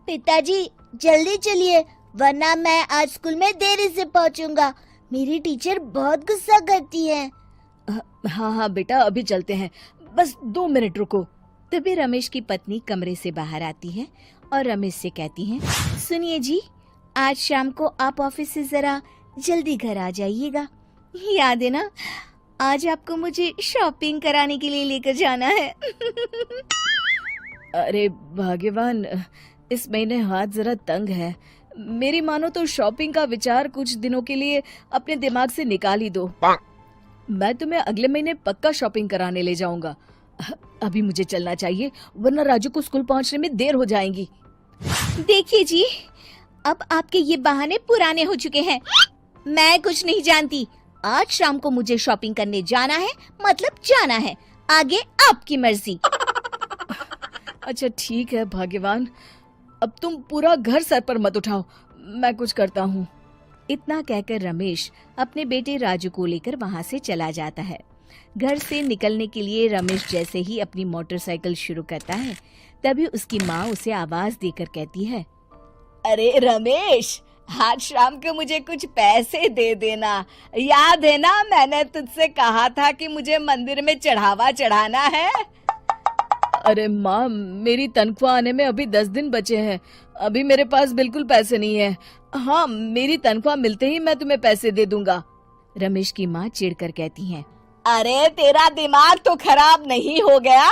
पिताजी जल्दी चलिए, वरना मैं आज स्कूल में देरी से पहुंचूंगा। मेरी टीचर बहुत गुस्सा करती है। हाँ हाँ बेटा, अभी चलते हैं, बस 2 मिनट रुको। तभी रमेश की पत्नी कमरे से बाहर आती है और रमेश से कहती है, सुनिए जी, आज शाम को आप ऑफिस से जरा जल्दी घर आ जाइएगा। याद है ना, आज आपको मुझे शॉपिंग कराने के लिए लेकर जाना है। अरे भाग्यवान, इस महीने हाथ जरा तंग है। मेरी मानो तो शॉपिंग का विचार कुछ दिनों के लिए अपने दिमाग से निकाल ही दो। मैं तुम्हें अगले महीने पक्का शॉपिंग कराने ले जाऊंगा। अभी मुझे चलना चाहिए, वरना राजू को स्कूल पहुंचने में देर हो जाएगी। देखिए जी, अब आपके ये बहाने पुराने हो चुके हैं। मैं कुछ नहीं जानती। आज शाम को मुझे शॉपिंग करने जाना है, मतलब जाना है। आगे आपकी मर्जी। अच्छा ठीक है भाग्यवान, अब तुम पूरा घर सर पर मत उठाओ, मैं कुछ करता हूँ। इतना कहकर रमेश अपने बेटे राजू को लेकर वहाँ से चला जाता है। घर से निकलने के लिए रमेश जैसे ही अपनी मोटरसाइकिल शुरू करता है, तभी उसकी माँ उसे आवाज देकर कहती है, अरे रमेश, आज शाम को मुझे कुछ पैसे दे देना। याद है ना, मैंने तुझसे कहा था कि मुझे मंदिर में चढ़ावा चढ़ाना है। अरे माँ, मेरी तनख्वाह आने में अभी 10 दिन बचे हैं। अभी मेरे पास बिल्कुल पैसे नहीं है। हाँ, मेरी तनख्वाह मिलते ही मैं तुम्हें पैसे दे दूंगा। रमेश की माँ चिढ़कर कहती हैं, अरे तेरा दिमाग तो खराब नहीं हो गया?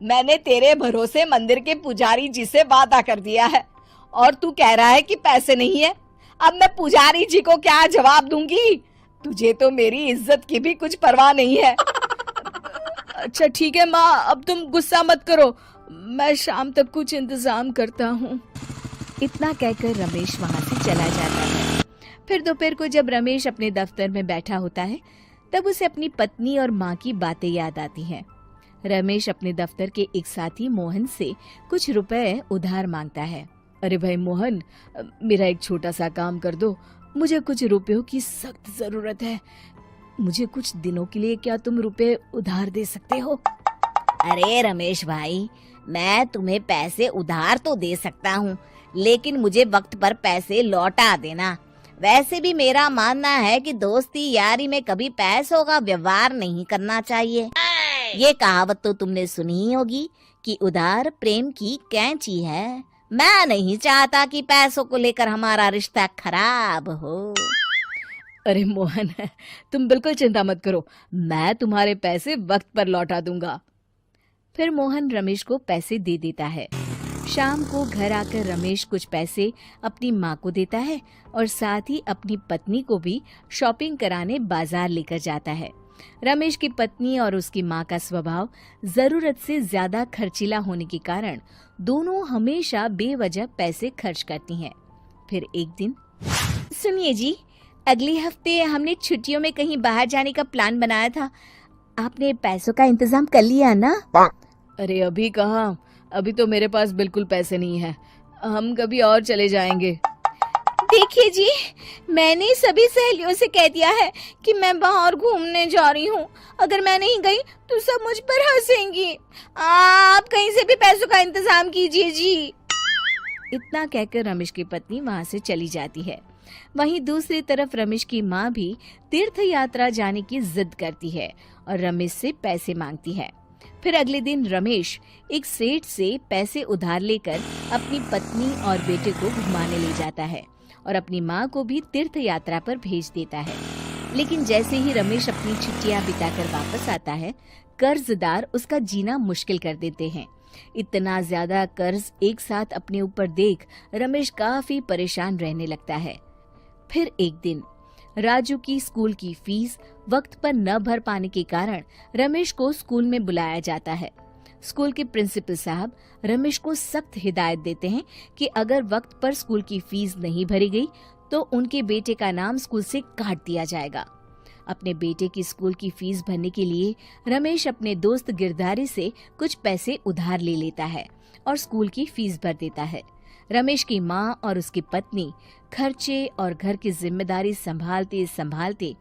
मैंने तेरे भरोसे मंदिर के पुजारी जी से वादा कर दिया है और तू कह रहा है कि पैसे नहीं है। अब मैं पुजारी जी को क्या जवाब दूंगी? तुझे तो मेरी इज्जत की भी कुछ परवाह नहीं है। अच्छा ठीक है माँ, अब तुम गुस्सा मत करो, मैं शाम तक कुछ इंतजाम करता हूँ। इतना कहकर रमेश वहाँ से चला जाता है। फिर दोपहर को जब रमेश अपने दफ्तर में बैठा होता है, तब उसे अपनी पत्नी और माँ की बातें याद आती हैं। रमेश अपने दफ्तर के एक साथी मोहन से कुछ रुपए उधार मांगता है। अरे भाई मोहन, मेरा एक छोटा सा काम कर दो, मुझे कुछ रुपयों की सख्त जरूरत है। मुझे कुछ दिनों के लिए क्या तुम रुपए उधार दे सकते हो? अरे रमेश भाई, मैं तुम्हें पैसे उधार तो दे सकता हूँ, लेकिन मुझे वक्त पर पैसे लौटा देना। वैसे भी मेरा मानना है कि दोस्ती यारी में कभी पैसों का व्यवहार नहीं करना चाहिए। ये कहावत तो तुमने सुनी ही होगी कि उधार प्रेम की कैंची है। मैं नहीं चाहता कि पैसों को लेकर हमारा रिश्ता खराब हो। अरे मोहन, तुम बिल्कुल चिंता मत करो, मैं तुम्हारे पैसे वक्त पर लौटा दूंगा। फिर मोहन रमेश को पैसे दे देता है। शाम को घर आकर रमेश कुछ पैसे अपनी माँ को देता है और साथ ही अपनी पत्नी को भी शॉपिंग कराने बाजार लेकर जाता है। रमेश की पत्नी और उसकी माँ का स्वभाव जरूरत से ज्यादा खर्चीला होने के कारण दोनों हमेशा बेवजह पैसे खर्च करती हैं। फिर एक दिन, सुनिए जी, अगले हफ्ते हमने छुट्टियों में कहीं बाहर जाने का प्लान बनाया था। आपने पैसों का इंतजाम कर लिया ना? अरे अभी कहाँ, अभी तो मेरे पास बिल्कुल पैसे नहीं है। हम कभी और चले जाएंगे। देखिए जी, मैंने सभी सहेलियों से कह दिया है कि मैं बाहर घूमने जा रही हूँ। अगर मैं नहीं गई तो सब मुझ पर हंसेंगी। आप कहीं से भी पैसों का इंतजाम कीजिए जी। इतना कहकर रमेश की पत्नी वहाँ से चली जाती है। वहीं दूसरी तरफ रमेश की माँ भी तीर्थ यात्रा जाने की जिद करती है और रमेश से पैसे मांगती है। फिर अगले दिन रमेश एक सेठ से पैसे उधार लेकर अपनी पत्नी और बेटे को घुमाने ले जाता है और अपनी माँ को भी तीर्थ यात्रा पर भेज देता है। लेकिन जैसे ही रमेश अपनी छुट्टियां बिताकर वापस आता है, कर्जदार उसका जीना मुश्किल कर देते हैं। इतना ज्यादा कर्ज एक साथ अपने ऊपर देख रमेश काफी परेशान रहने लगता है। फिर एक दिन राजू की स्कूल की फीस वक्त पर न भर पाने के कारण रमेश को स्कूल में बुलाया जाता है। स्कूल के प्रिंसिपल साहब रमेश को सख्त हिदायत देते हैं कि अगर वक्त पर स्कूल की फीस नहीं भरी गई तो उनके बेटे का नाम स्कूल से काट दिया जाएगा। अपने बेटे की स्कूल की फीस भरने के लिए रमेश अपने दोस्त गिरधारी से कुछ पैसे उधार ले लेता है और स्कूल की फीस भर देता है। रमेश की माँ और उसकी पत्नी खर्चे और घर की जिम्मेदारी संभालते संभालते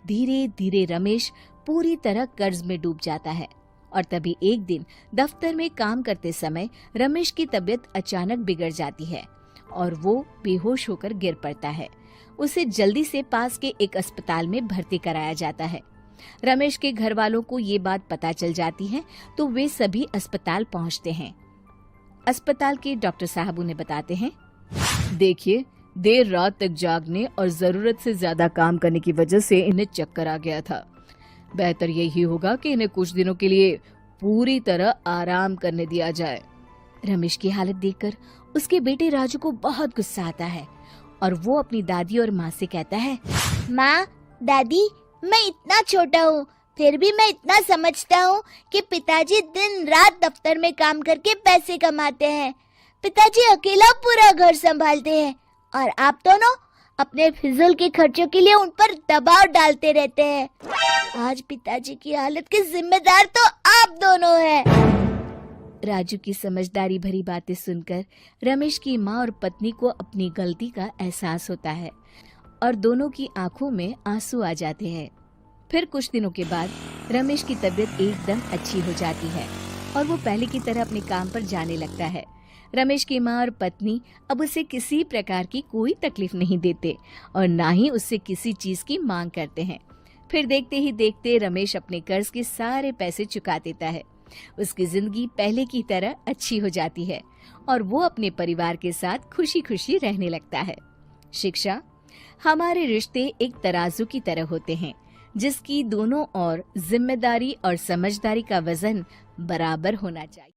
धीरे धीरे रमेश पूरी तरह कर्ज में डूब जाता है। और तभी एक दिन दफ्तर में काम करते समय रमेश की तबीयत अचानक बिगड़ जाती है और वो बेहोश होकर गिर पड़ता है। उसे जल्दी से पास के एक अस्पताल में भर्ती कराया जाता है। रमेश के घर वालों को ये बात पता चल जाती है तो वे सभी अस्पताल पहुंचते हैं। अस्पताल के डॉक्टर साहब उन्हें बताते हैं, देखिए, देर रात तक जागने और जरूरत से ज्यादा काम करने की वजह से इन्हें चक्कर आ गया था। बेहतर यही होगा कि इन्हें कुछ दिनों के लिए पूरी तरह आराम करने दिया जाए। रमेश की हालत देखकर उसके बेटे राजू को बहुत गुस्सा आता है और वो अपनी दादी और माँ से कहता है, माँ, दादी, मैं इतना छोटा हूँ, फिर भी मैं इतना समझता हूँ कि पिताजी दिन रात दफ्तर में काम करके पैसे कमाते हैं। पिताजी अकेला पूरा घर संभालते हैं और आप दोनों अपने फिजूल के खर्चों के लिए उन पर दबाव डालते रहते हैं। आज पिताजी की हालत के जिम्मेदार तो आप दोनों हैं। राजू की समझदारी भरी बातें सुनकर रमेश की माँ और पत्नी को अपनी गलती का एहसास होता है और दोनों की आंखों में आंसू आ जाते हैं। फिर कुछ दिनों के बाद रमेश की तबीयत एकदम अच्छी हो जाती है और वो पहले की तरह अपने काम पर जाने लगता है। रमेश की माँ और पत्नी अब उसे किसी प्रकार की कोई तकलीफ नहीं देते और ना ही उससे किसी चीज की मांग करते हैं। फिर देखते ही देखते रमेश अपने कर्ज के सारे पैसे चुका देता है। उसकी जिंदगी पहले की तरह अच्छी हो जाती है और वो अपने परिवार के साथ खुशी खुशी रहने लगता है। शिक्षा, हमारे रिश्ते एक तराजू की तरह होते हैं जिसकी दोनों ओर जिम्मेदारी और समझदारी का वजन बराबर होना चाहिए।